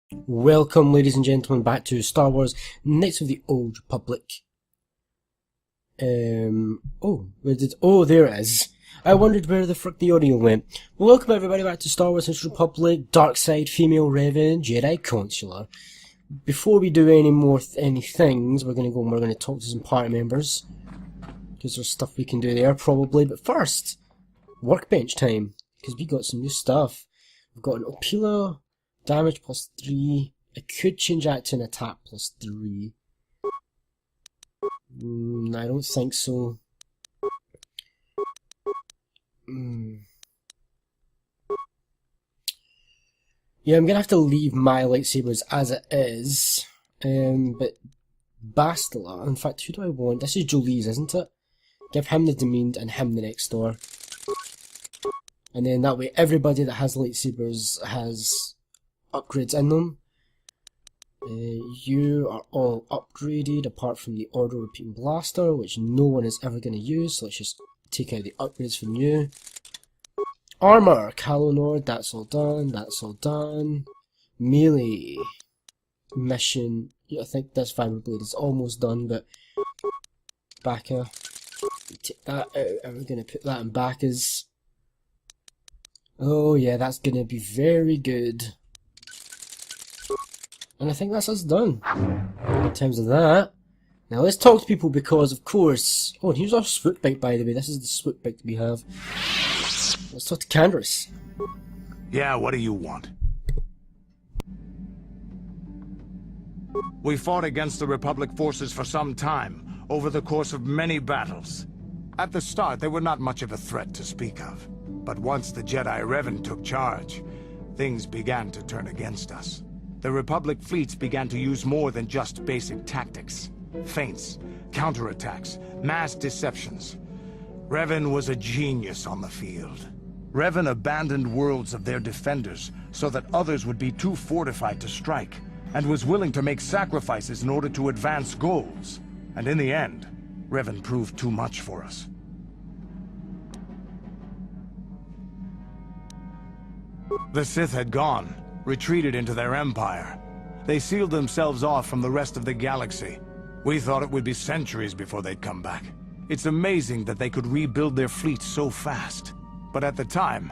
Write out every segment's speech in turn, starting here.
Welcome, ladies and gentlemen, back to Star Wars Knights of the Old Republic. There it is. I wondered where the frick the audio went. Well, welcome everybody back to Star Wars Knights of the Republic, Dark Side, Female Revan, Jedi Consular. Before we do any things, we're going to talk to some party members. Because there's stuff we can do there, probably. But first, workbench time. Because we got some new stuff. We've got an Opila, damage plus 3. I could change that to an attack plus 3. I don't think so. Yeah, I'm gonna have to leave my lightsabers as it is. But Bastila, in fact, who do I want? This is Jolie's, isn't it? Give him the demeaned and him the next door. And then that way everybody that has lightsabers has upgrades in them. You are all upgraded apart from the Order Repeating Blaster, which no one is ever going to use, so let's just take out the upgrades from you. Armour, Kalonord, that's all done. Melee mission, I think this Vibroblade is almost done, but Bacca, take that out, and we're going to put that in Bacca's. Oh yeah, that's going to be very good. And I think that's us done in terms of that. Now let's talk to people because, of course... Oh, and here's our swoop bike, by the way. This is the swoop bike that we have. Let's talk to Canderous. Yeah, what do you want? We fought against the Republic forces for some time, over the course of many battles. At the start, they were not much of a threat to speak of. But once the Jedi Revan took charge, things began to turn against us. The Republic fleets began to use more than just basic tactics. Feints, counterattacks, mass deceptions. Revan was a genius on the field. Revan abandoned worlds of their defenders so that others would be too fortified to strike, and was willing to make sacrifices in order to advance goals. And in the end, Revan proved too much for us. The Sith had gone, retreated into their empire. They sealed themselves off from the rest of the galaxy. We thought it would be centuries before they'd come back. It's amazing that they could rebuild their fleet so fast. But at the time,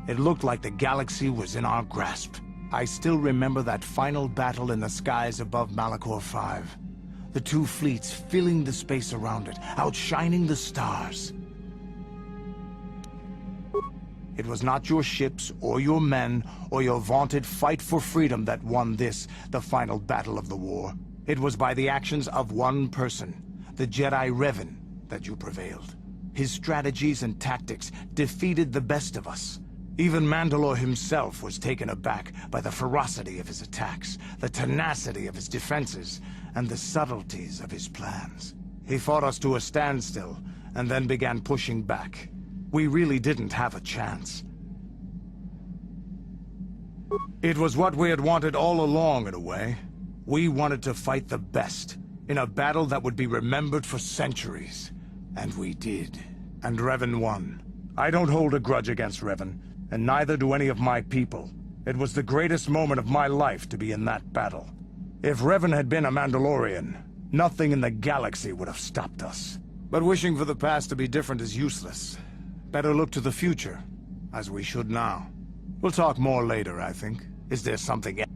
it looked like the galaxy was in our grasp. I still remember that final battle in the skies above Malachor V. The two fleets filling the space around it, outshining the stars. It was not your ships, or your men, or your vaunted fight for freedom that won this, the final battle of the war. It was by the actions of one person, the Jedi Revan, that you prevailed. His strategies and tactics defeated the best of us. Even Mandalore himself was taken aback by the ferocity of his attacks, the tenacity of his defenses, and the subtleties of his plans. He fought us to a standstill, and then began pushing back. We really didn't have a chance. It was what we had wanted all along, in a way. We wanted to fight the best, in a battle that would be remembered for centuries. And we did. And Revan won. I don't hold a grudge against Revan, and neither do any of my people. It was the greatest moment of my life to be in that battle. If Revan had been a Mandalorian, nothing in the galaxy would have stopped us. But wishing for the past to be different is useless. Better look to the future, as we should now. We'll talk more later, I think. Is there something else?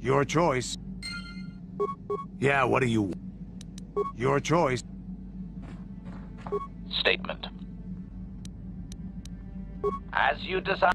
Your choice. Yeah, what do you want? Your choice. Statement. As you desire.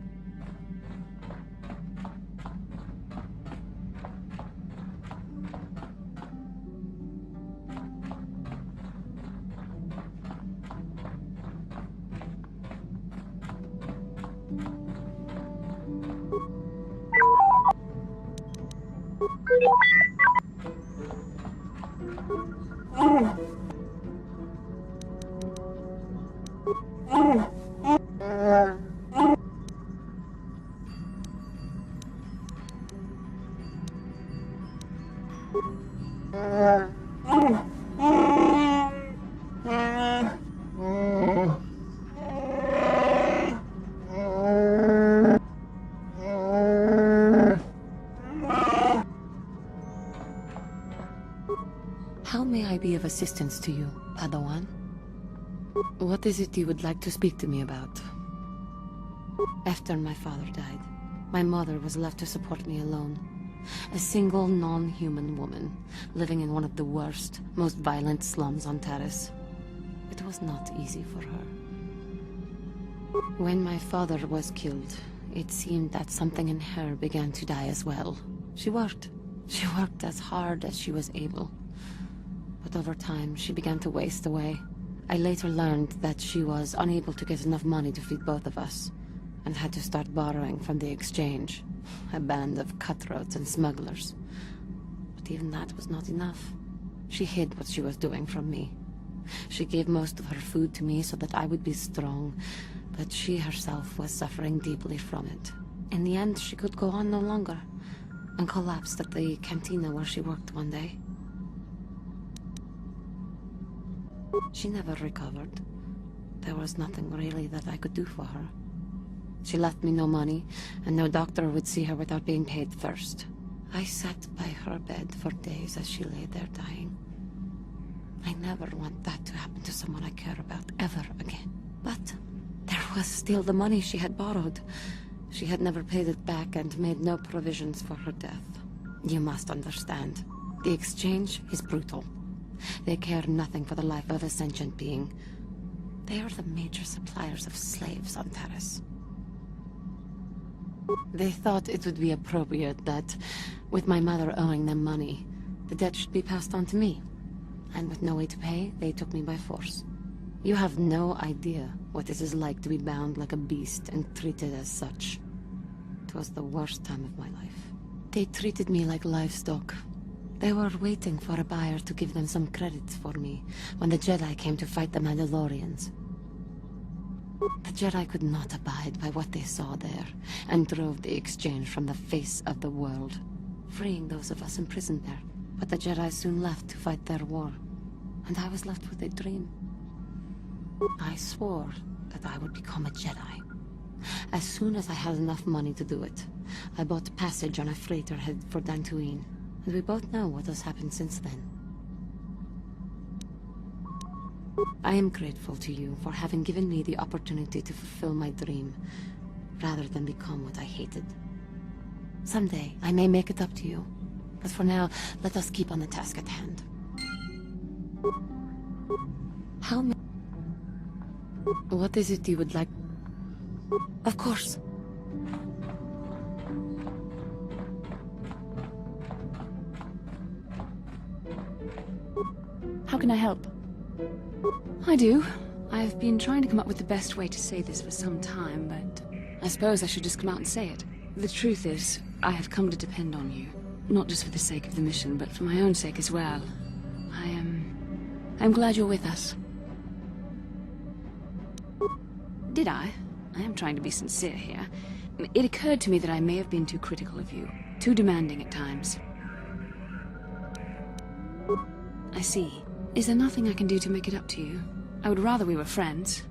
How may I be of assistance to you, Padawan? What is it you would like to speak to me about? After my father died, my mother was left to support me alone. A single non-human woman, living in one of the worst, most violent slums on Taris. It was not easy for her. When my father was killed, it seemed that something in her began to die as well. She worked. She worked as hard as she was able. But over time, she began to waste away. I later learned that she was unable to get enough money to feed both of us, and had to start borrowing from the exchange, a band of cutthroats and smugglers. But even that was not enough. She hid what she was doing from me. She gave most of her food to me so that I would be strong, but she herself was suffering deeply from it. In the end, she could go on no longer, and collapsed at the cantina where she worked one day. She never recovered. There was nothing really that I could do for her. She left me no money, and no doctor would see her without being paid first. I sat by her bed for days as she lay there dying. I never want that to happen to someone I care about ever again. But there was still the money she had borrowed. She had never paid it back and made no provisions for her death. You must understand. The exchange is brutal. They care nothing for the life of a sentient being. They are the major suppliers of slaves on Taris. They thought it would be appropriate that, with my mother owing them money, the debt should be passed on to me. And with no way to pay, they took me by force. You have no idea what it is like to be bound like a beast and treated as such. It was the worst time of my life. They treated me like livestock. They were waiting for a buyer to give them some credits for me when the Jedi came to fight the Mandalorians. The Jedi could not abide by what they saw there, and drove the exchange from the face of the world, freeing those of us imprisoned there. But the Jedi soon left to fight their war, and I was left with a dream. I swore that I would become a Jedi. As soon as I had enough money to do it, I bought passage on a freighter headed for Dantooine, and we both know what has happened since then. I am grateful to you for having given me the opportunity to fulfill my dream, rather than become what I hated. Someday, I may make it up to you, but for now, let us keep on the task at hand. What is it you would like? Of course. How can I help? I do. I've been trying to come up with the best way to say this for some time, but I suppose I should just come out and say it. The truth is, I have come to depend on you. Not just for the sake of the mission, but for my own sake as well. I'm glad you're with us. Did I? I am trying to be sincere here. It occurred to me that I may have been too critical of you. Too demanding at times. I see. Is there nothing I can do to make it up to you? I would rather we were friends.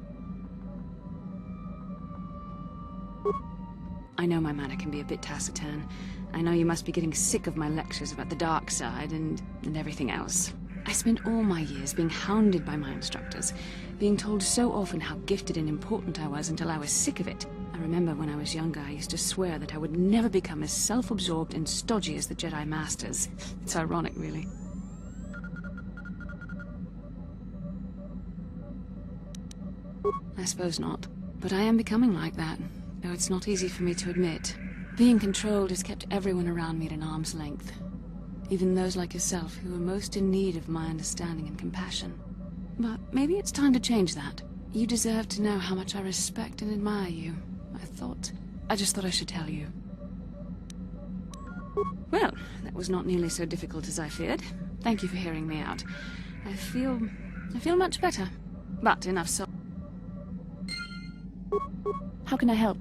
I know my manner can be a bit taciturn. I know you must be getting sick of my lectures about the dark side and everything else. I spent all my years being hounded by my instructors, being told so often how gifted and important I was until I was sick of it. I remember when I was younger, I used to swear that I would never become as self-absorbed and stodgy as the Jedi Masters. It's ironic, really. I suppose not. But I am becoming like that, though it's not easy for me to admit. Being controlled has kept everyone around me at an arm's length. Even those like yourself who are most in need of my understanding and compassion. But maybe it's time to change that. You deserve to know how much I respect and admire you. I just thought I should tell you. Well, that was not nearly so difficult as I feared. Thank you for hearing me out. I feel much better. But enough so. How can I help?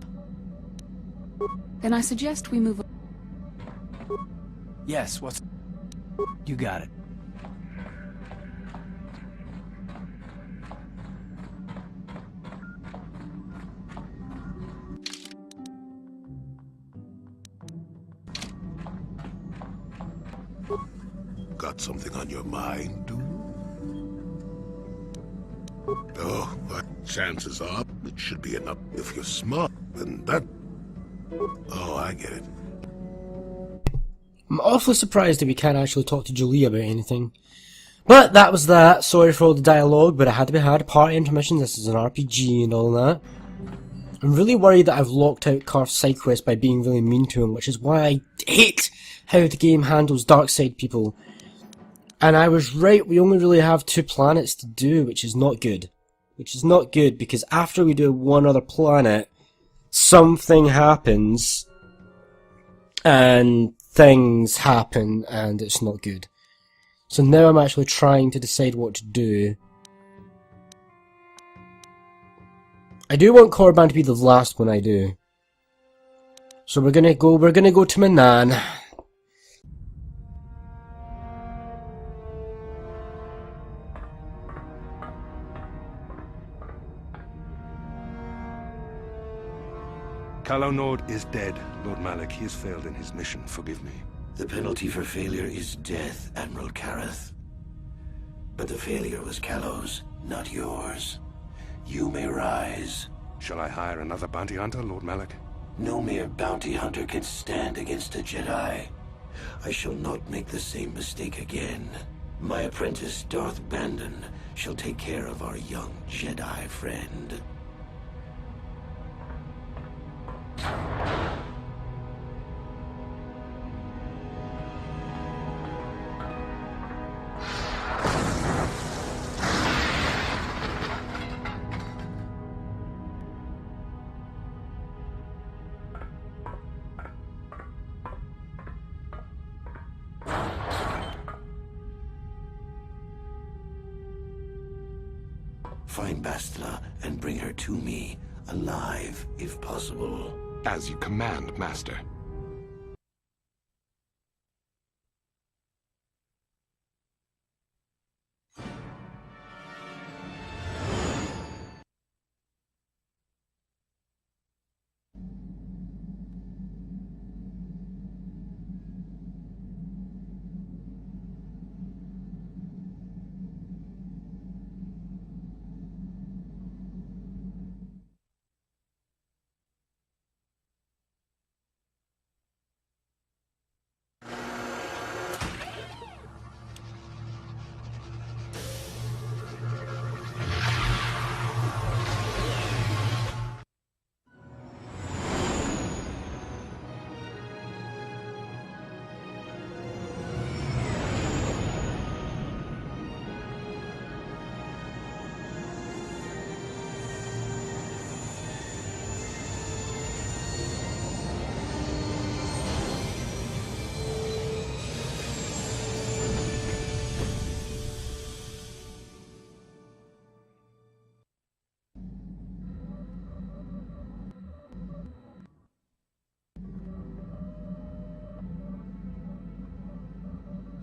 Then I suggest we move on. Yes, what's... You got it. got something on your mind, do you? Oh, but chances are it should be enough if you're smart, and that... Oh, I get it. I'm awfully surprised that we can't actually talk to Julie about anything. But that was that. Sorry for all the dialogue, but it had to be had. Party intermission, this is an RPG and all that. I'm really worried that I've locked out Carth's side quest by being really mean to him, which is why I hate how the game handles Darkside people. And I was right, we only really have 2 planets to do, which is not good. Which is not good, because after we do one other planet, something happens, and things happen, and it's not good. So now I'm actually trying to decide what to do. I do want Korriban to be the last one I do. So we're gonna go to Manaan. Calo Nord is dead, Lord Malak. He has failed in his mission. Forgive me. The penalty for failure is death, Admiral Kareth. But the failure was Calo's, not yours. You may rise. Shall I hire another bounty hunter, Lord Malak? No mere bounty hunter can stand against a Jedi. I shall not make the same mistake again. My apprentice, Darth Bandon, shall take care of our young Jedi friend. Find Bastila and bring her to me, alive, if possible. As you command, Master.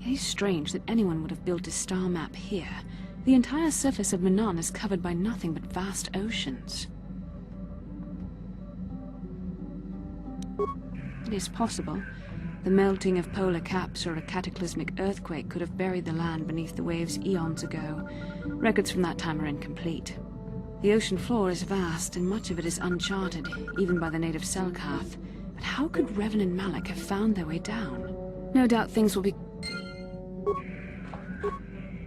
It is strange that anyone would have built a star map here. The entire surface of Manaan is covered by nothing but vast oceans. It is possible. The melting of polar caps or a cataclysmic earthquake could have buried the land beneath the waves eons ago. Records from that time are incomplete. The ocean floor is vast, and much of it is uncharted, even by the native Selkath. But how could Revan and Malak have found their way down? No doubt things will be...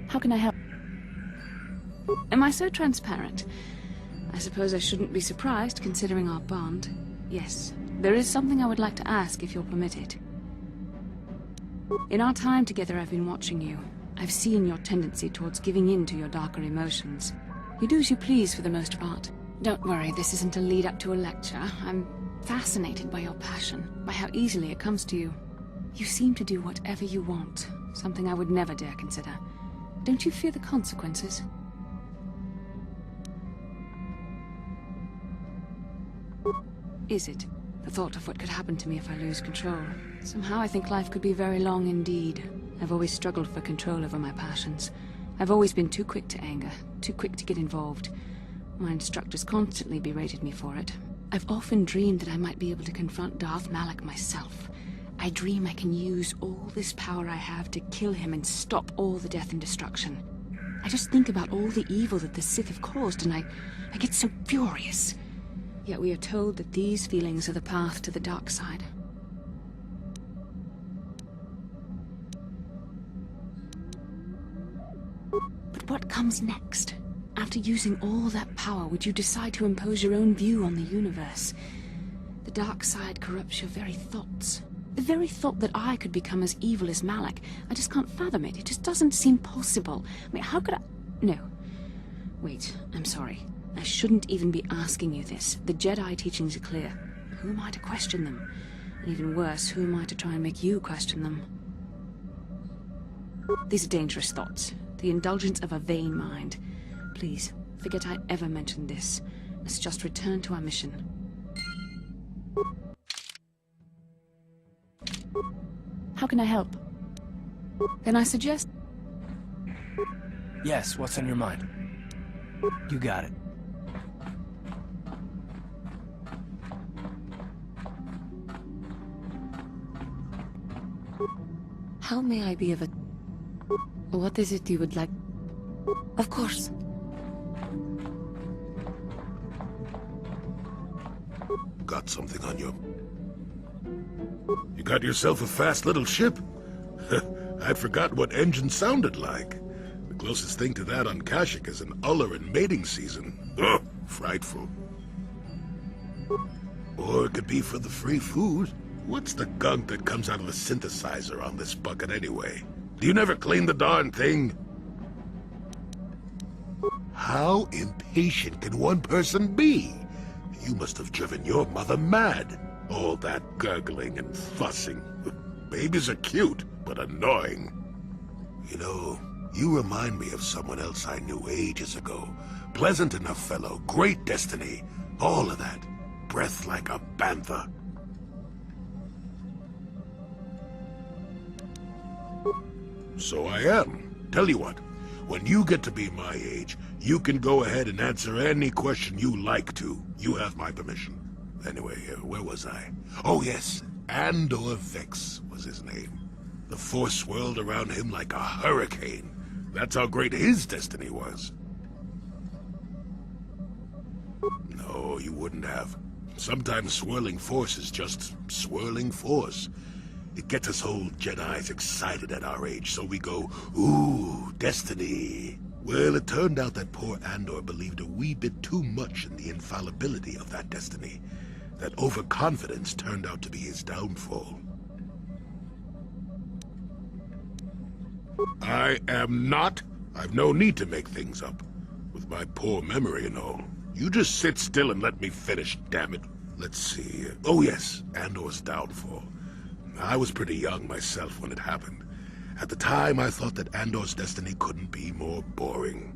How can I help? Am I so transparent? I suppose I shouldn't be surprised, considering our bond. Yes, there is something I would like to ask, if you'll permit it. In our time together, I've been watching you. I've seen your tendency towards giving in to your darker emotions. You do as you please for the most part. Don't worry, this isn't a lead-up to a lecture. I'm fascinated by your passion, by how easily it comes to you. You seem to do whatever you want, something I would never dare consider. Don't you fear the consequences? Is it? The thought of what could happen to me if I lose control. Somehow I think life could be very long indeed. I've always struggled for control over my passions. I've always been too quick to anger, too quick to get involved. My instructors constantly berated me for it. I've often dreamed that I might be able to confront Darth Malak myself. I I dream I can use all this power I have to kill him and stop all the death and destruction. I just think about all the evil that the Sith have caused, and I get so furious. Yet we are told that these feelings are the path to the dark side. But what comes next? After using all that power, would you decide to impose your own view on the universe? The dark side corrupts your very thoughts. The very thought that I could become as evil as Malak, I just can't fathom it. It just doesn't seem possible. I mean, how could I... No. Wait, I'm sorry. I shouldn't even be asking you this. The Jedi teachings are clear. Who am I to question them? And even worse, who am I to try and make you question them? These are dangerous thoughts. The indulgence of a vain mind. Please, forget I ever mentioned this. Let's just return to our mission. How can I help? Can I suggest? Yes, what's on your mind? You got it. How may I be of a... What is it you would like? Of course. Got something on you? You got yourself a fast little ship? I'd forgotten what engine sounded like. The closest thing to that on Kashyyyk is an Uller in mating season. Ugh, frightful. Or it could be for the free food. What's the gunk that comes out of the synthesizer on this bucket anyway? Do you never clean the darn thing? How impatient can one person be? You must have driven your mother mad. All that gurgling and fussing. Babies are cute, but annoying. You know, you remind me of someone else I knew ages ago. Pleasant enough fellow, great destiny, all of that. Breath like a bantha. So I am. Tell you what, when you get to be my age, you can go ahead and answer any question you like to. You have my permission. Anyway, where was I? Oh yes, Andor Vex was his name. The Force swirled around him like a hurricane. That's how great his destiny was. No, you wouldn't have. Sometimes swirling force is just swirling force. It gets us old Jedis excited at our age, so we go, ooh, destiny. Well, it turned out that poor Andor believed a wee bit too much in the infallibility of that destiny. That overconfidence turned out to be his downfall. I am not. I've no need to make things up. With my poor memory and all. You just sit still and let me finish, damn it. Let's see. Oh yes, Andor's downfall. I was pretty young myself when it happened. At the time, I thought that Andor's destiny couldn't be more boring.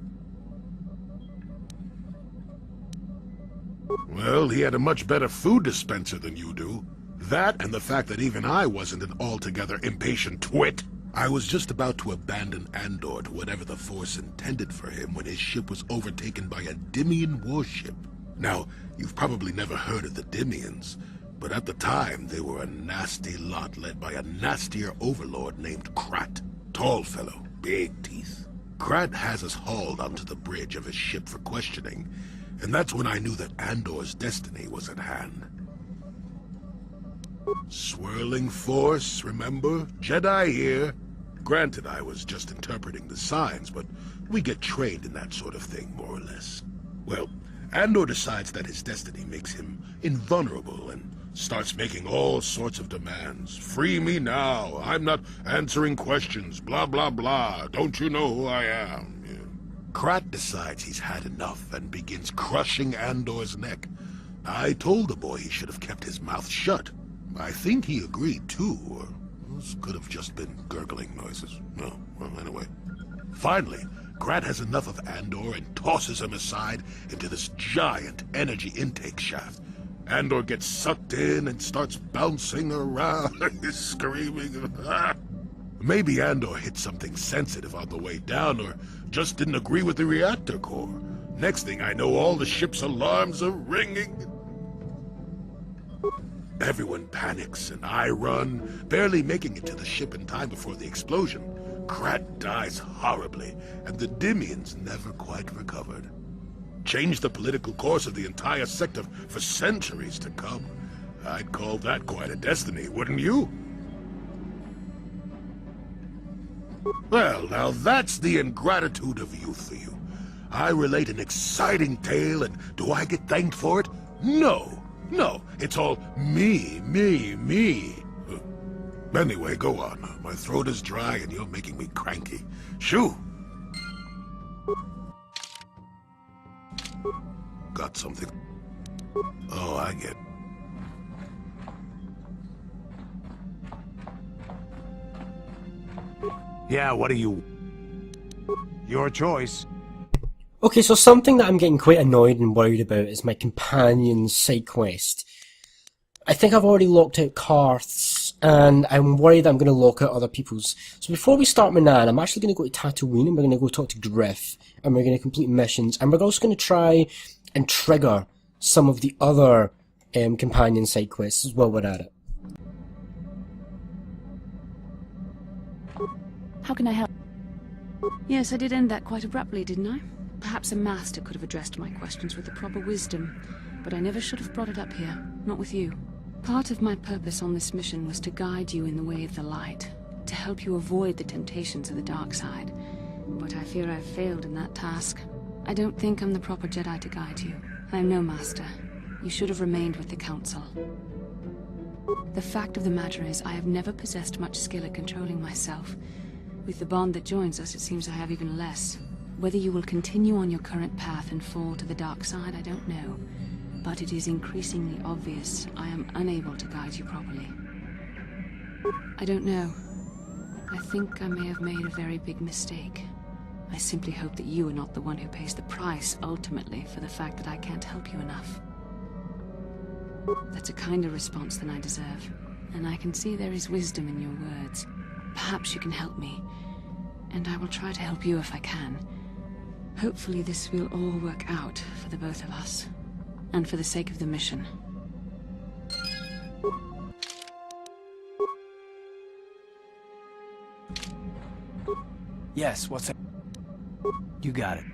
Well, he had a much better food dispenser than you do. That and the fact that even I wasn't an altogether impatient twit. I was just about to abandon Andor to whatever the Force intended for him when his ship was overtaken by a Dimian warship. Now, you've probably never heard of the Dimians, but at the time they were a nasty lot led by a nastier overlord named Krat. Tall fellow, big teeth. Krat has us hauled onto the bridge of his ship for questioning, and that's when I knew that Andor's destiny was at hand. Swirling force, remember? Jedi here. Granted, I was just interpreting the signs, but we get trained in that sort of thing, more or less. Well, Andor decides that his destiny makes him invulnerable and starts making all sorts of demands. Free me now. I'm not answering questions. Blah, blah, blah. Don't you know who I am? Yeah. Krat decides he's had enough and begins crushing Andor's neck. I told the boy he should have kept his mouth shut. I think he agreed, too, or this could have just been gurgling noises. No, well, anyway. Finally, Krat has enough of Andor and tosses him aside into this giant energy intake shaft. Andor gets sucked in and starts bouncing around, screaming. Maybe Andor hit something sensitive on the way down, or just didn't agree with the reactor core. Next thing I know, all the ship's alarms are ringing. Everyone panics, and I run, barely making it to the ship in time before the explosion. Krat dies horribly, and the Dymians never quite recovered. Changed the political course of the entire sector for centuries to come. I'd call that quite a destiny, wouldn't you? Well, now that's the ingratitude of youth for you. I relate an exciting tale, and do I get thanked for it? No. No, it's all me, me, me. Anyway, go on. My throat is dry and you're making me cranky. Shoo! Got something? Oh, I get... Yeah, what do you... Your choice. Okay, so something that I'm getting quite annoyed and worried about is my companion's side quest. I think I've already locked out Karth's, and I'm worried that I'm going to lock out other people's. So before we start Manaan, I'm actually going to go to Tatooine, and we're going to go talk to Griff, and we're going to complete missions, and we're also going to try and trigger some of the other companion side quests as well. We're at it. How can I help? Yes, I did end that quite abruptly, didn't I? Perhaps a master could have addressed my questions with the proper wisdom, but I never should have brought it up here, not with you. Part of my purpose on this mission was to guide you in the way of the light, to help you avoid the temptations of the dark side. But I fear I've failed in that task. I don't think I'm the proper Jedi to guide you. I'm no master. You should have remained with the Council. The fact of the matter is, I have never possessed much skill at controlling myself. With the bond that joins us, it seems I have even less. Whether you will continue on your current path and fall to the dark side, I don't know. But it is increasingly obvious I am unable to guide you properly. I don't know. I think I may have made a very big mistake. I simply hope that you are not the one who pays the price, ultimately, for the fact that I can't help you enough. That's a kinder response than I deserve, and I can see there is wisdom in your words. Perhaps you can help me, and I will try to help you if I can. Hopefully this will all work out for the both of us, and for the sake of the mission. Yes, what's that? You got it.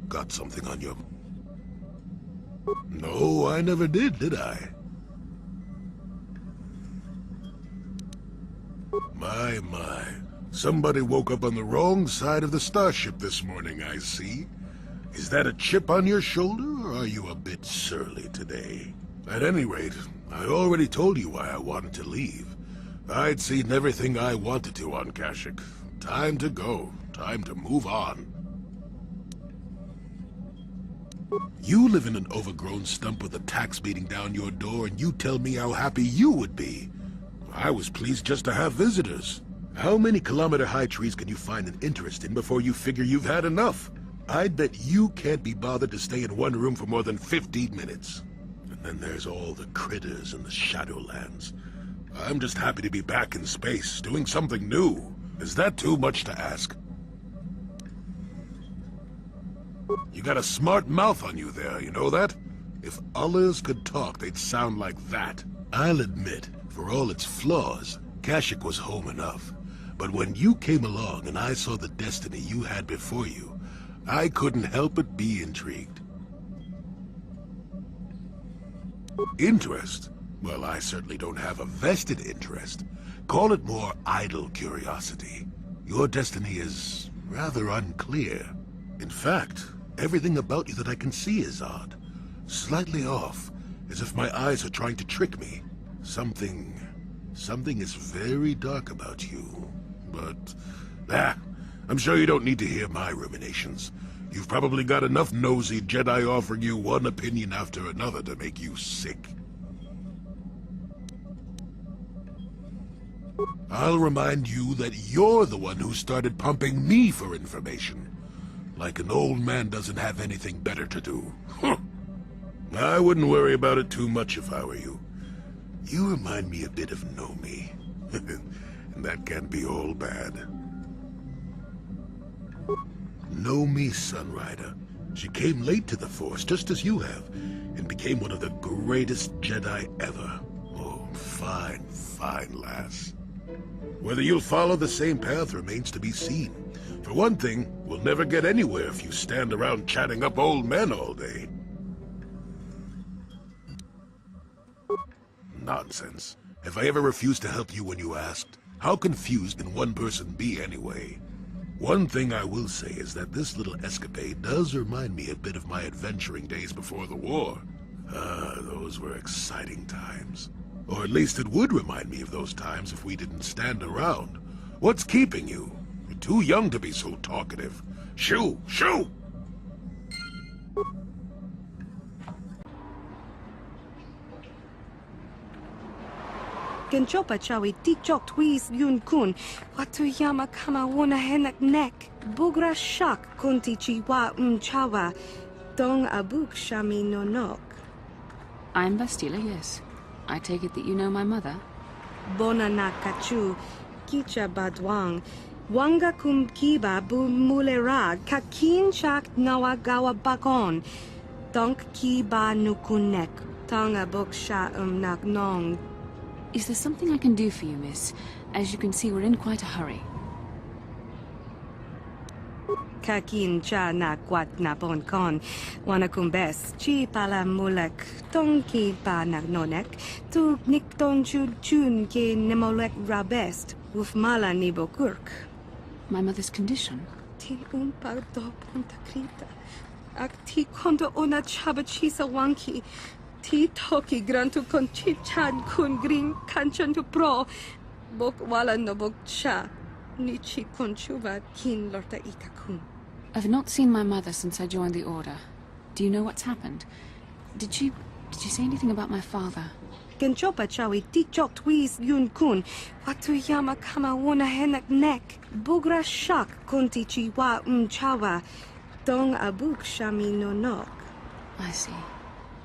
Got something on you? No, I never did I? My. Somebody woke up on the wrong side of the starship this morning, I see. Is that a chip on your shoulder, or are you a bit surly today? At any rate, I already told you why I wanted to leave. I'd seen everything I wanted to on Kashyyyk. Time to go. Time to move on. You live in an overgrown stump with a tax beating down your door, and you tell me how happy you would be. I was pleased just to have visitors. How many kilometer-high trees can you find an interest in before you figure you've had enough? I'd bet you can't be bothered to stay in one room for more than 15 minutes. And then there's all the critters in the Shadowlands. I'm just happy to be back in space, doing something new. Is that too much to ask? You got a smart mouth on you there, you know that? If others could talk, they'd sound like that. I'll admit, for all its flaws, Kashyyyk was home enough. But when you came along and I saw the destiny you had before you, I couldn't help but be intrigued. Interest? Well, I certainly don't have a vested interest. Call it more idle curiosity. Your destiny is rather unclear. In fact, everything about you that I can see is odd. Slightly off, as if my eyes are trying to trick me. Something is very dark about you. But, I'm sure you don't need to hear my ruminations. You've probably got enough nosy Jedi offering you one opinion after another to make you sick. I'll remind you that you're the one who started pumping me for information. Like an old man doesn't have anything better to do. I wouldn't worry about it too much if I were you. You remind me a bit of Nomi. And that can't be all bad. Know me, Sunrider. She came late to the Force, just as you have, and became one of the greatest Jedi ever. Oh, fine, fine lass. Whether you'll follow the same path remains to be seen. For one thing, we'll never get anywhere if you stand around chatting up old men all day. Nonsense. Have I ever refused to help you when you asked? How confused can one person be anyway? One thing I will say is that this little escapade does remind me a bit of my adventuring days before the war. Those were exciting times. Or at least it would remind me of those times if we didn't stand around. What's keeping you? You're too young to be so talkative. Shoo! Shoo! Genchopa chawi tikchok twis yun kun. Watuyama kama wona henak nek. Bugra shak kunti chiwa chawa. Dong abuk shami nonok. I'm Bastila, yes. I take it that you know my mother? Bona na kachu. Kicha badwang. Wanga kum kiba bu mulera. Kakin chak nawa gawa bakon. Donk kiba nukunek. Tong abuk sha nak nong. Is there something I can do for you, miss? As you can see, we're in quite a hurry. Kakin cha na kwat na bon kon. Wana kumbes. Chi pala mulek. Tong ki pa na nonek. Tu nik ton chun ke nemolek rabest. Uf mala ni bokurk. My mother's condition? Ti un pardo ponta krita. Ak ti kondo ona chaba chisa wanki. Ti toki grantu kon chichan kun green kanchan tu pro. Bok wala no bok cha. Nichi kon chuva kin lorta ikakun. I've not seen my mother since I joined the Order. Do you know what's happened? Did she say anything about my father? Genchopa chawi tikchok twis yun kun. Watuyama kama wona henak nek. Bugra shak kunti chiwa chawa. Dong abuk shami nonok. I see.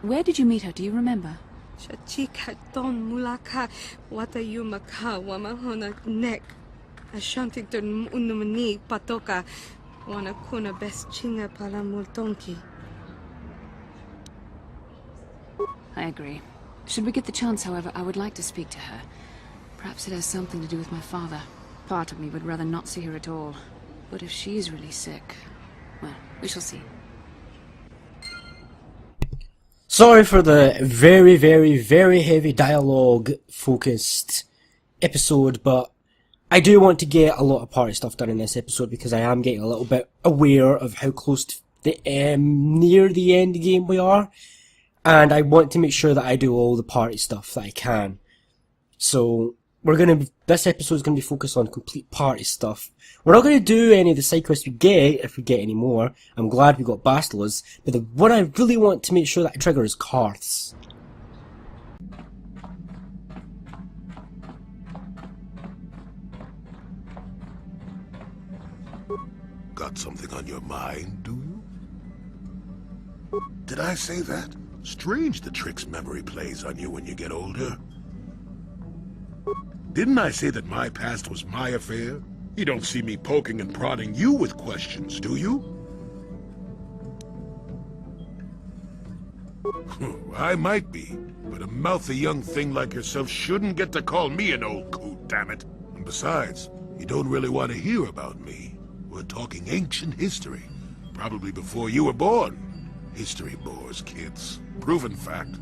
Where did you meet her? Do you remember? Chachika don mulaka watayuma ka wamahona nek. Ashantington unumani patoka. Wana kuna best chinga pala multonki. I agree. Should we get the chance, however, I would like to speak to her. Perhaps it has something to do with my father. Part of me would rather not see her at all. But if she is really sick, well, we shall see. Sorry for the very, very, very heavy dialogue-focused episode, but I do want to get a lot of party stuff done in this episode because I am getting a little bit aware of how close to the near the end game we are, and I want to make sure that I do all the party stuff that I can. So this episode is gonna be focused on complete party stuff. We're not gonna do any of the side quests we get if we get any more. I'm glad we got Bastilas, but the one I really want to make sure that I trigger is Carths. Got something on your mind, do you? Did I say that? Strange the tricks memory plays on you when you get older. Didn't I say that my past was my affair? You don't see me poking and prodding you with questions, do you? I might be, but a mouthy young thing like yourself shouldn't get to call me an old coot, damn it. And besides, you don't really want to hear about me. We're talking ancient history, probably before you were born. History bores kids. Proven fact.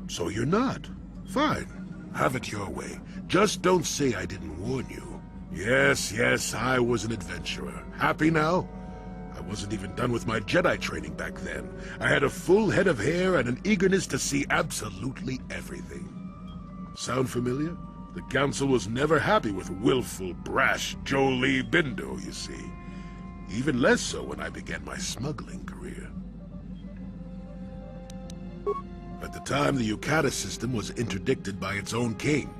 So you're not. Fine. Have it your way. Just don't say I didn't warn you. Yes, I was an adventurer. Happy now? I wasn't even done with my Jedi training back then. I had a full head of hair and an eagerness to see absolutely everything. Sound familiar? The Council was never happy with willful, brash Jolee Bindo, you see. Even less so when I began my smuggling career. At the time, the Yukata system was interdicted by its own king.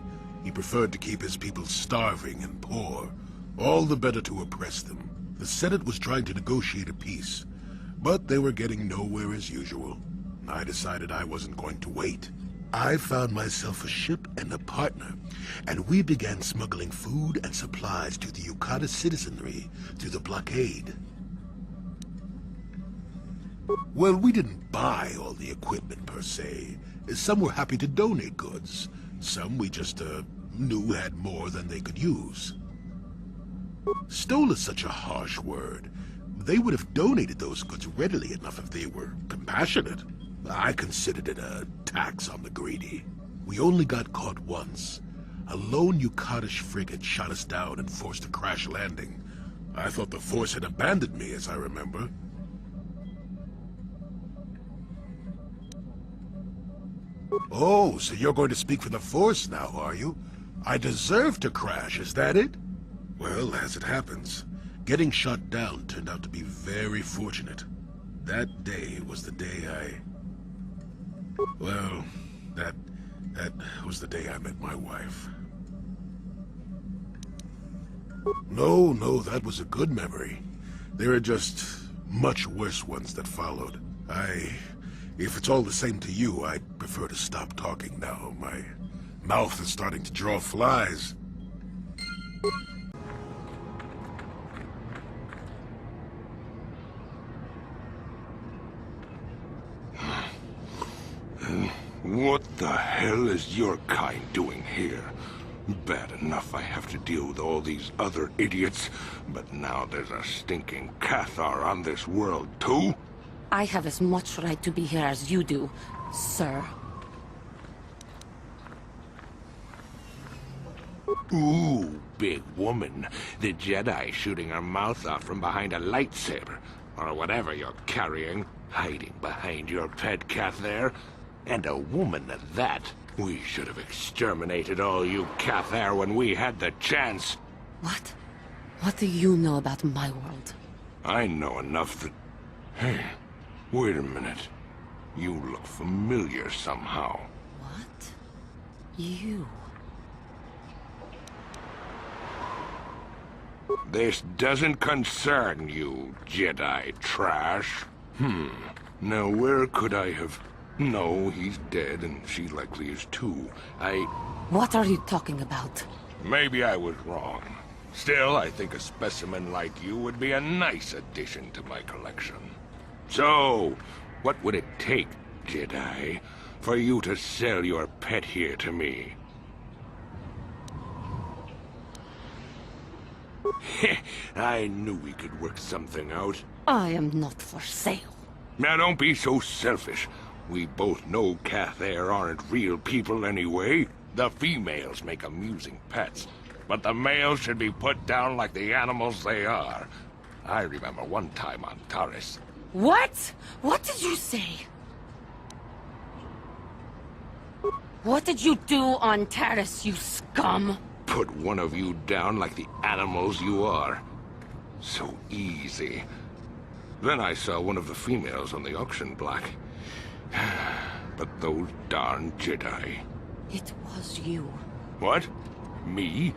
He preferred to keep his people starving and poor, all the better to oppress them. The Senate was trying to negotiate a peace, but they were getting nowhere as usual. I decided I wasn't going to wait. I found myself a ship and a partner, and we began smuggling food and supplies to the Yukata citizenry through the blockade. Well, we didn't buy all the equipment per se. Some were happy to donate goods. Some we just knew had more than they could use. Stole is such a harsh word. They would have donated those goods readily enough if they were compassionate. I considered it a tax on the greedy. We only got caught once. A lone Yukatish frigate shot us down and forced a crash landing. I thought the Force had abandoned me, as I remember. Oh, so you're going to speak for the Force now, are you? I deserve to crash, is that it? Well, as it happens, getting shot down turned out to be very fortunate. That day was the day Well, that was the day I met my wife. No, that was a good memory. There are just much worse ones that followed. If it's all the same to you, I'd prefer to stop talking now. My mouth is starting to draw flies. What the hell is your kind doing here? Bad enough I have to deal with all these other idiots, but now there's a stinking Cathar on this world, too? I have as much right to be here as you do, sir. Ooh, big woman. The Jedi shooting her mouth off from behind a lightsaber. Or whatever you're carrying, hiding behind your pet cat there. And a woman at that. We should have exterminated all you Cathar when we had the chance. What? What do you know about my world? I know enough that... Hey, wait a minute. You look familiar somehow. What? You? This doesn't concern you, Jedi trash. Now where could I have... No, he's dead, and she likely is too. What are you talking about? Maybe I was wrong. Still, I think a specimen like you would be a nice addition to my collection. So, what would it take, Jedi, for you to sell your pet here to me? I knew we could work something out. I am not for sale. Now don't be so selfish. We both know Cathar aren't real people anyway. The females make amusing pets, but the males should be put down like the animals they are. I remember one time on Taris. What? What did you say? What did you do on Taris, you scum? Put one of you down like the animals you are. So easy. Then I saw one of the females on the auction block. But those darn Jedi. It was you. What? Me?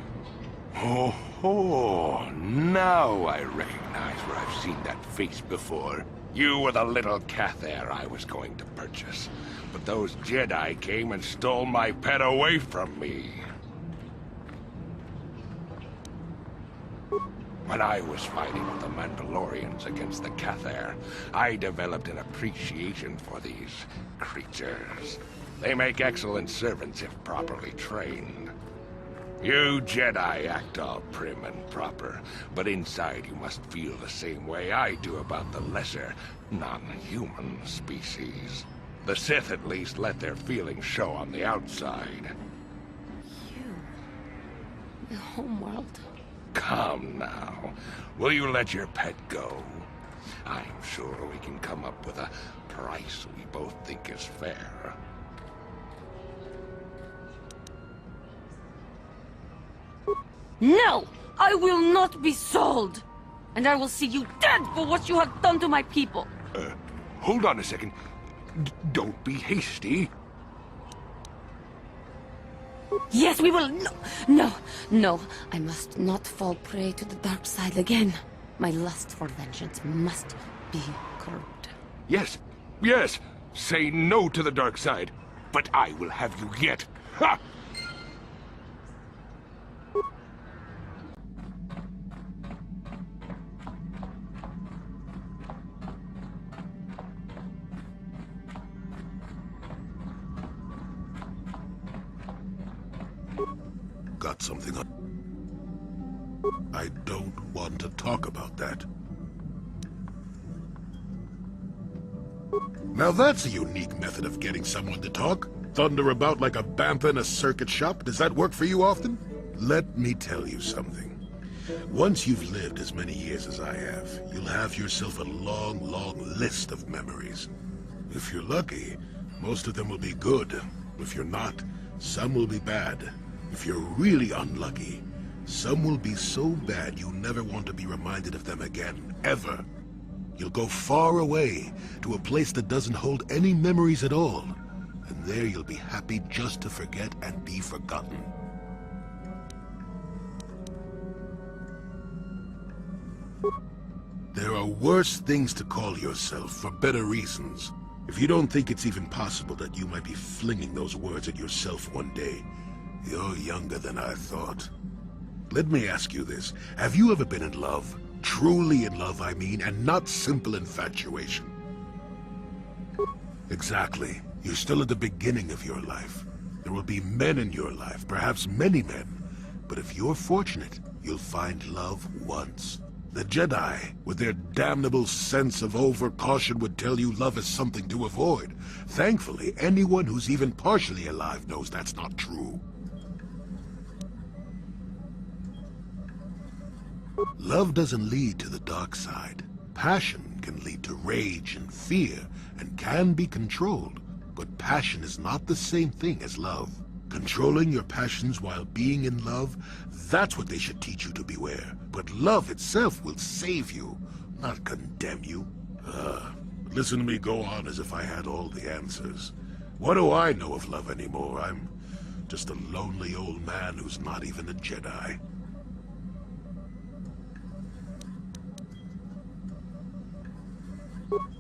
Oh, now I recognize where I've seen that face before. You were the little Cathar I was going to purchase. But those Jedi came and stole my pet away from me. When I was fighting with the Mandalorians against the Cathar, I developed an appreciation for these creatures. They make excellent servants if properly trained. You Jedi act all prim and proper, but inside you must feel the same way I do about the lesser, non-human species. The Sith at least let their feelings show on the outside. You. The homeworld. Come now. Will you let your pet go? I'm sure we can come up with a price we both think is fair. No! I will not be sold! And I will see you dead for what you have done to my people! Hold on a second. Don't be hasty. Yes, we will. No. I must not fall prey to the dark side again. My lust for vengeance must be curbed. Yes. Say no to the dark side. but I will have you yet. Ha! Got something on. I don't want to talk about that. Now that's a unique method of getting someone to talk. Thunder about like a bantha in a circuit shop. Does that work for you often? Let me tell you something. Once you've lived as many years as I have, you'll have yourself a long, long list of memories. If you're lucky, most of them will be good. If you're not, some will be bad. If you're really unlucky, some will be so bad you'll never want to be reminded of them again, ever. You'll go far away, to a place that doesn't hold any memories at all. And there you'll be happy just to forget and be forgotten. There are worse things to call yourself, for better reasons. If you don't think it's even possible that you might be flinging those words at yourself one day, you're younger than I thought. Let me ask you this. Have you ever been in love? Truly in love, I mean, and not simple infatuation. Exactly. You're still at the beginning of your life. There will be men in your life, perhaps many men. But if you're fortunate, you'll find love once. The Jedi, with their damnable sense of over-caution, would tell you love is something to avoid. Thankfully, anyone who's even partially alive knows that's not true. Love doesn't lead to the dark side. Passion can lead to rage and fear, and can be controlled. But passion is not the same thing as love. Controlling your passions while being in love, that's what they should teach you to beware. But love itself will save you, not condemn you. Listen to me go on as if I had all the answers. What do I know of love anymore? I'm just a lonely old man who's not even a Jedi.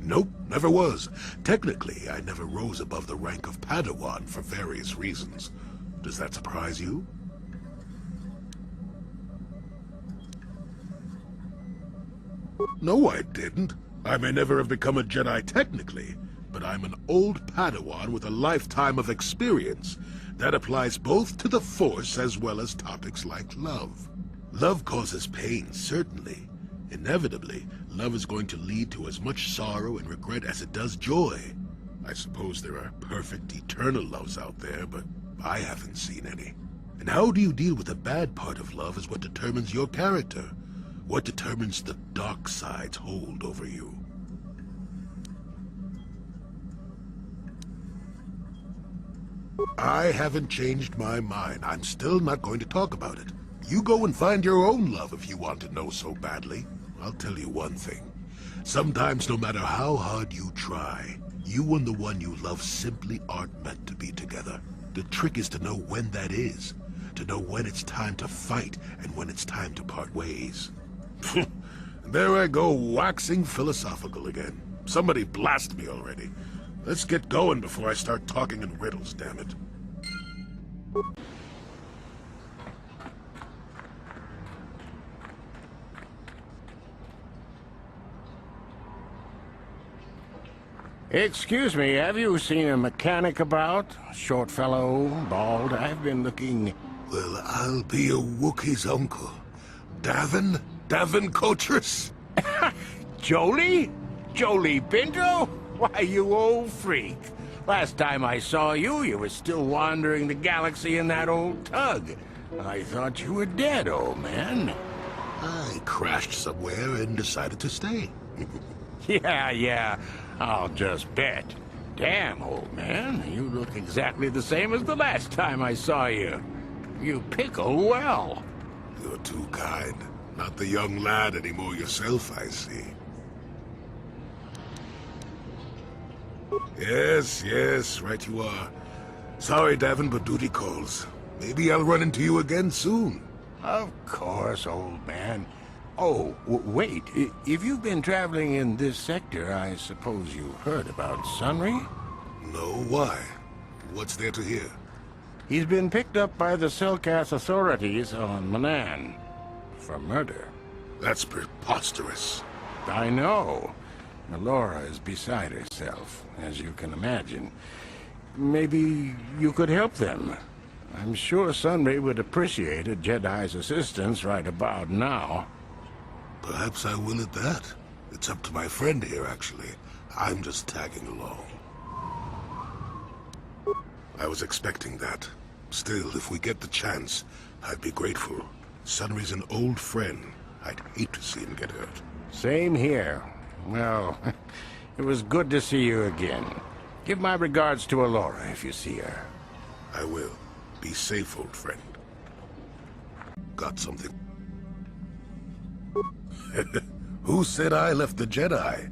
Nope, never was. Technically, I never rose above the rank of Padawan for various reasons. Does that surprise you? No, I didn't. I may never have become a Jedi technically, but I'm an old Padawan with a lifetime of experience. That applies both to the Force as well as topics like love. Love causes pain, certainly. Inevitably, love is going to lead to as much sorrow and regret as it does joy. I suppose there are perfect eternal loves out there, but I haven't seen any. And how do you deal with the bad part of love is what determines your character. What determines the dark side's hold over you. I haven't changed my mind. I'm still not going to talk about it. You go and find your own love if you want to know so badly. I'll tell you one thing. Sometimes, no matter how hard you try, you and the one you love simply aren't meant to be together. The trick is to know when that is. To know when it's time to fight and when it's time to part ways. There I go, waxing philosophical again. Somebody blast me already. Let's get going before I start talking in riddles, damn it. Excuse me, have you seen a mechanic about? Short fellow, bald. I've been looking... Well, I'll be a Wookiee's uncle. Davin? Davin Cotrus? Jolee? Jolee Pinto? Why, you old freak. Last time I saw you, you were still wandering the galaxy in that old tug. I thought you were dead, old man. I crashed somewhere and decided to stay. Yeah, I'll just bet. Damn, old man, you look exactly the same as the last time I saw you. You pickle well. You're too kind. Not the young lad anymore yourself, I see. Yes, right you are. Sorry, Davin, but duty calls. Maybe I'll run into you again soon. Of course, old man. Oh, wait. If you've been traveling in this sector, I suppose you've heard about Sunry? No, why? What's there to hear? He's been picked up by the Selkath authorities on Manan for murder. That's preposterous. I know. Melora is beside herself, as you can imagine. Maybe you could help them. I'm sure Sunray would appreciate a Jedi's assistance right about now. Perhaps I will at that. It's up to my friend here, actually. I'm just tagging along. I was expecting that. Still, if we get the chance, I'd be grateful. Sunry's an old friend. I'd hate to see him get hurt. Same here. Well, it was good to see you again. Give my regards to Alora if you see her. I will. Be safe, old friend. Got something? Who said I left the Jedi?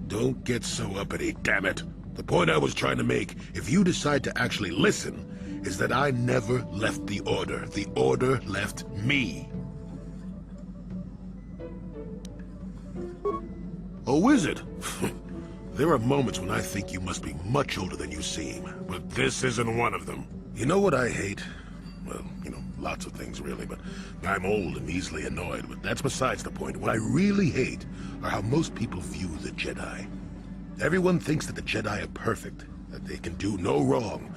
Don't get so uppity, damn it. The point I was trying to make, if you decide to actually listen, is that I never left the Order. The Order left me. Oh, is it? There are moments when I think you must be much older than you seem, but this isn't one of them. You know what I hate? Well, lots of things really, but I'm old and easily annoyed, but that's besides the point. What I really hate are how most people view the Jedi. Everyone thinks that the Jedi are perfect, that they can do no wrong.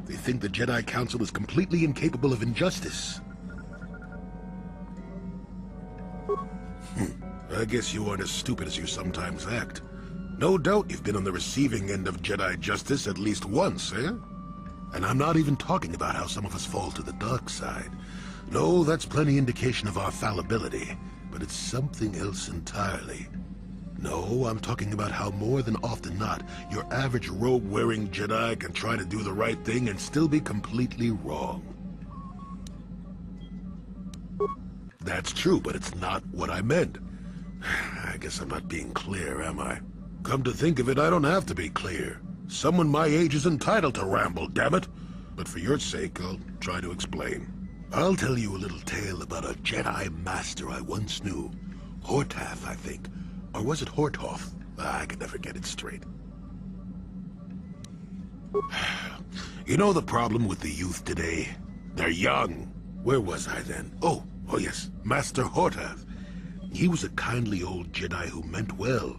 They think the Jedi Council is completely incapable of injustice. I guess you aren't as stupid as you sometimes act. No doubt you've been on the receiving end of Jedi justice at least once, eh? And I'm not even talking about how some of us fall to the dark side. No, that's plenty indication of our fallibility, but it's something else entirely. No, I'm talking about how more than often not, your average robe-wearing Jedi can try to do the right thing and still be completely wrong. That's true, but it's not what I meant. I guess I'm not being clear, am I? Come to think of it, I don't have to be clear. Someone my age is entitled to ramble, damn it. But for your sake, I'll try to explain. I'll tell you a little tale about a Jedi master I once knew. Hortath, I think. Or was it Horthoff? I can never get it straight. You know the problem with the youth today? They're young. Where was I then? Oh yes, Master Hortath. He was a kindly old Jedi who meant well,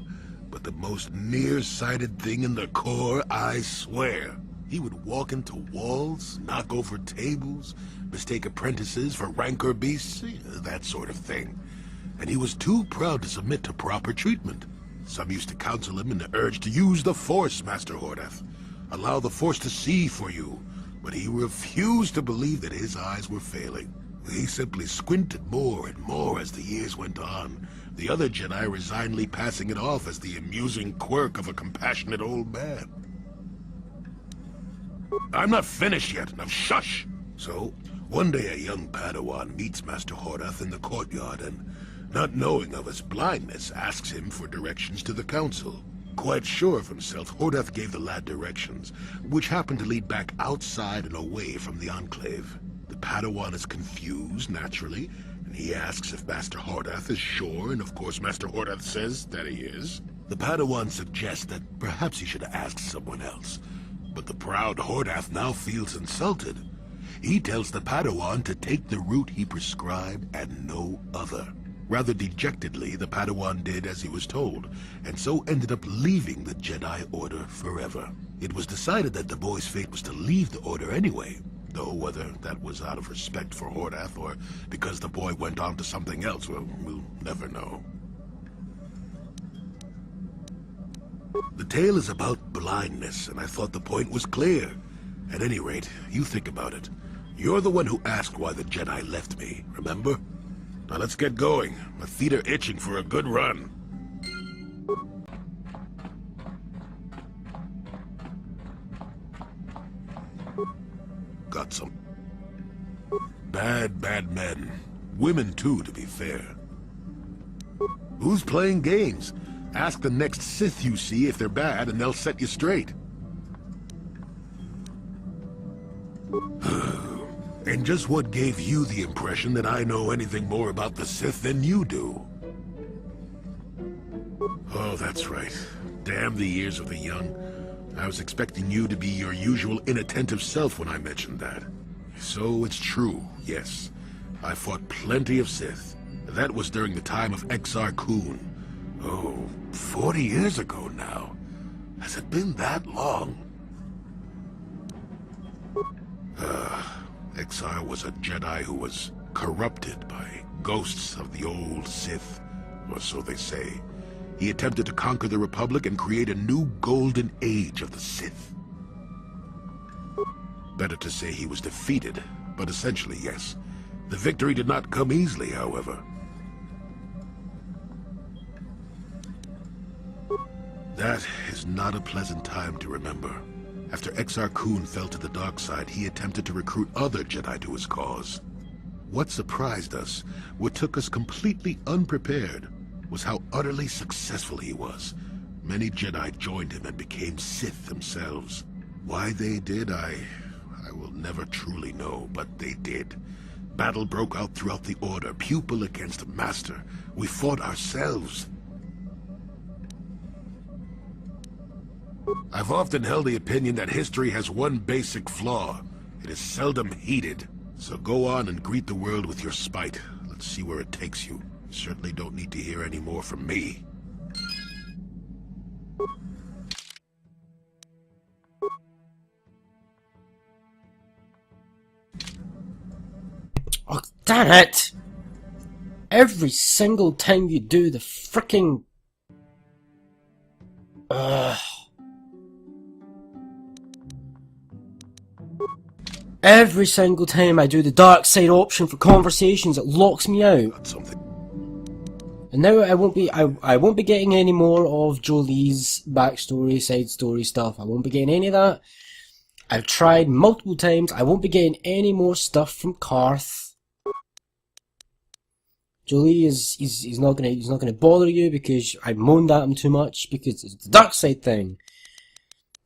but the most nearsighted thing in the Corps, I swear. He would walk into walls, knock over tables, mistake apprentices for rancor beasts, that sort of thing. And he was too proud to submit to proper treatment. Some used to counsel him in the urge to use the Force, Master Hortath. Allow the Force to see for you, but he refused to believe that his eyes were failing. He simply squinted more and more as the years went on, the other Jedi resignedly passing it off as the amusing quirk of a compassionate old man. I'm not finished yet. Now shush! So, one day a young Padawan meets Master Hortath in the courtyard and, not knowing of his blindness, asks him for directions to the Council. Quite sure of himself, Hortath gave the lad directions, which happened to lead back outside and away from the Enclave. The Padawan is confused, naturally, and he asks if Master Hortath is sure, and of course Master Hortath says that he is. The Padawan suggests that perhaps he should ask someone else, but the proud Hortath now feels insulted. He tells the Padawan to take the route he prescribed and no other. Rather dejectedly, the Padawan did as he was told, and so ended up leaving the Jedi Order forever. It was decided that the boy's fate was to leave the Order anyway, though whether that was out of respect for Hortath or because the boy went on to something else, well, we'll never know. The tale is about blindness, and I thought the point was clear. At any rate, you think about it. You're the one who asked why the Jedi left me, remember? Now let's get going. My feet are itching for a good run. Got some bad men. Women too, to be fair. Who's playing games? Ask the next Sith you see if they're bad and they'll set you straight. And just what gave you the impression that I know anything more about the Sith than you do? Oh, that's right. Damn the years of the young. I was expecting you to be your usual inattentive self when I mentioned that. So it's true, yes. I fought plenty of Sith. That was during the time of Exar Kun. Oh, 40 years ago now. Has it been that long? Exar was a Jedi who was corrupted by ghosts of the old Sith, or so they say. He attempted to conquer the Republic and create a new golden age of the Sith. Better to say he was defeated, but essentially, yes. The victory did not come easily, however. That is not a pleasant time to remember. After Exar Kun fell to the dark side, he attempted to recruit other Jedi to his cause. What surprised us, what took us completely unprepared, was how utterly successful he was. Many Jedi joined him and became Sith themselves. Why they did, I will never truly know, but they did. Battle broke out throughout the Order, pupil against master. We fought ourselves. I've often held the opinion that history has one basic flaw. It is seldom heeded. So go on and greet the world with your spite. Let's see where it takes you. You certainly don't need to hear any more from me. Oh, damn it! Every single time you do the fricking... Every single time I do the dark side option for conversations, it locks me out. Something. And now I won't be getting any more of Jolie's backstory, side story stuff. I won't be getting any of that. I've tried multiple times. I won't be getting any more stuff from Carth. Jolie he's not gonna bother you because I moaned at him too much because it's the dark side thing.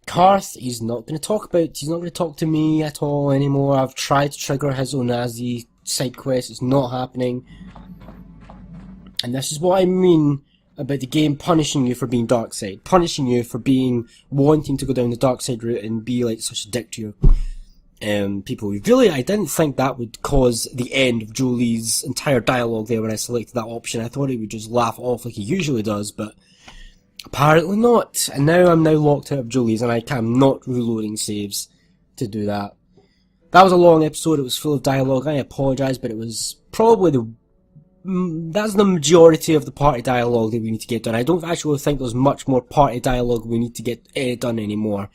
Carth, he's not gonna talk to me at all anymore. I've tried to trigger his Onazi side quest, it's not happening. And this is what I mean about the game punishing you for being dark side, punishing you for wanting to go down the dark side route and be like such a dick to your people. Really, I didn't think that would cause the end of Jolie's entire dialogue there when I selected that option. I thought he would just laugh off like he usually does, but apparently not. And now I'm locked out of Jolie's and I'm not reloading saves to do that. That was a long episode, it was full of dialogue, I apologise, but it was probably that's the majority of the party dialogue that we need to get done. I don't actually think there's much more party dialogue we need to get done anymore.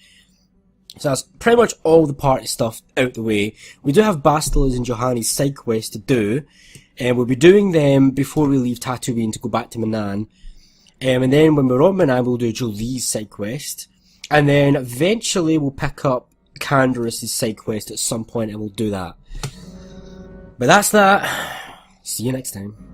So that's pretty much all the party stuff out the way. We do have Bastila and Juhani's side quests to do, and we'll be doing them before we leave Tatooine to go back to Manaan. And then when we're on Manaan, we'll do Jolie's side quest, and then eventually we'll pick up Canderous' side quest at some point, and we'll do that. But that's that. See you next time.